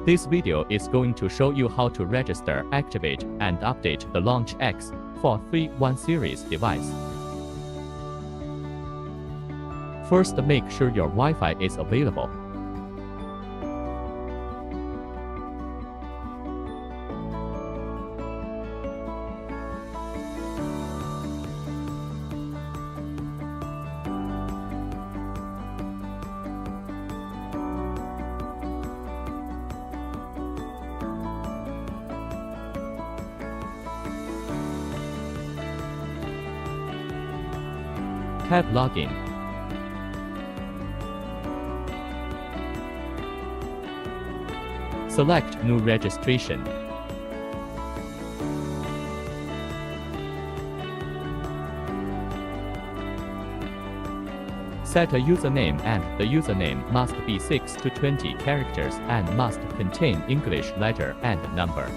This video is going to show you how to register, activate, and update the Launch X431 series device. First, make sure your Wi-Fi is available. Tap Login. Select New Registration. Set a username, and the username must be 6 to 20 characters and must contain English letter and number.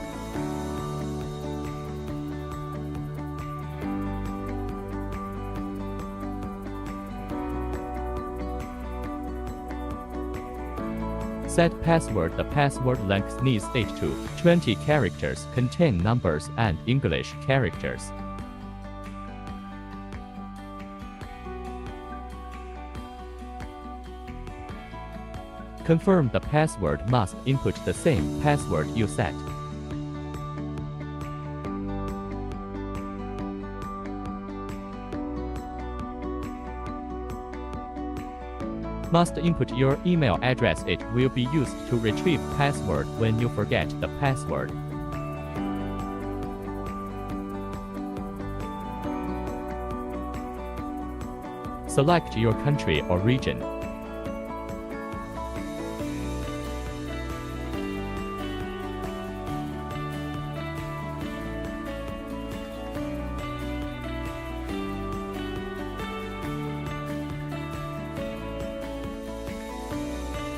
Set password. The password length needs 8 to 20 characters, contain numbers and English characters. Confirm. The password must input the same password you set. Must input your email address. It will be used to retrieve password when you forget the password. Select your country or region.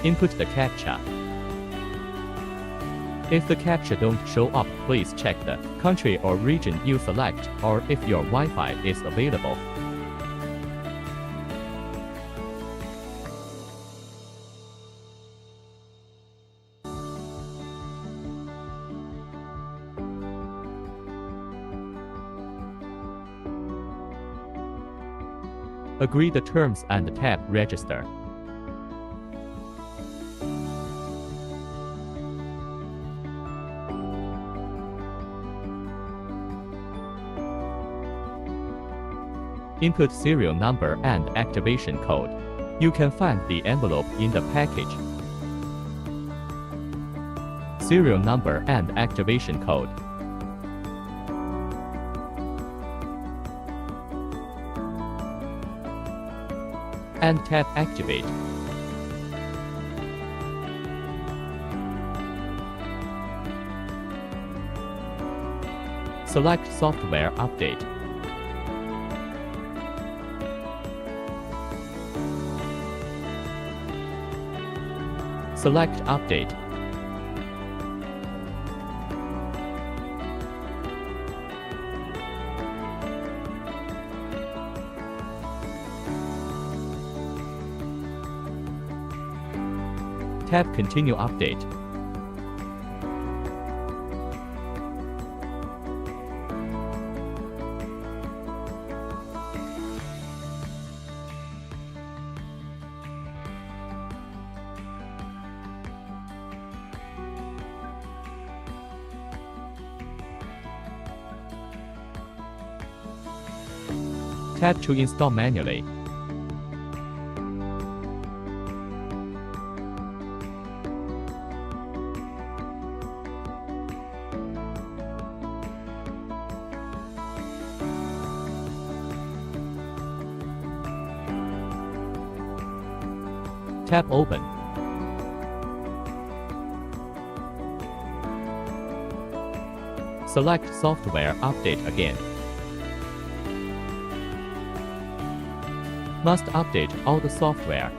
Input the CAPTCHA. If the CAPTCHA don't show up, please check the country or region you select, or if your Wi-Fi is available. Agree the terms and tap Register. Input serial number and activation code. You can find the envelope in the package. Serial number and activation code. And tap Activate. Select Software Update. Select Update. Tap Continue Update. Tap to install manually. Tap Open. Select Software Update again. Must update all the software.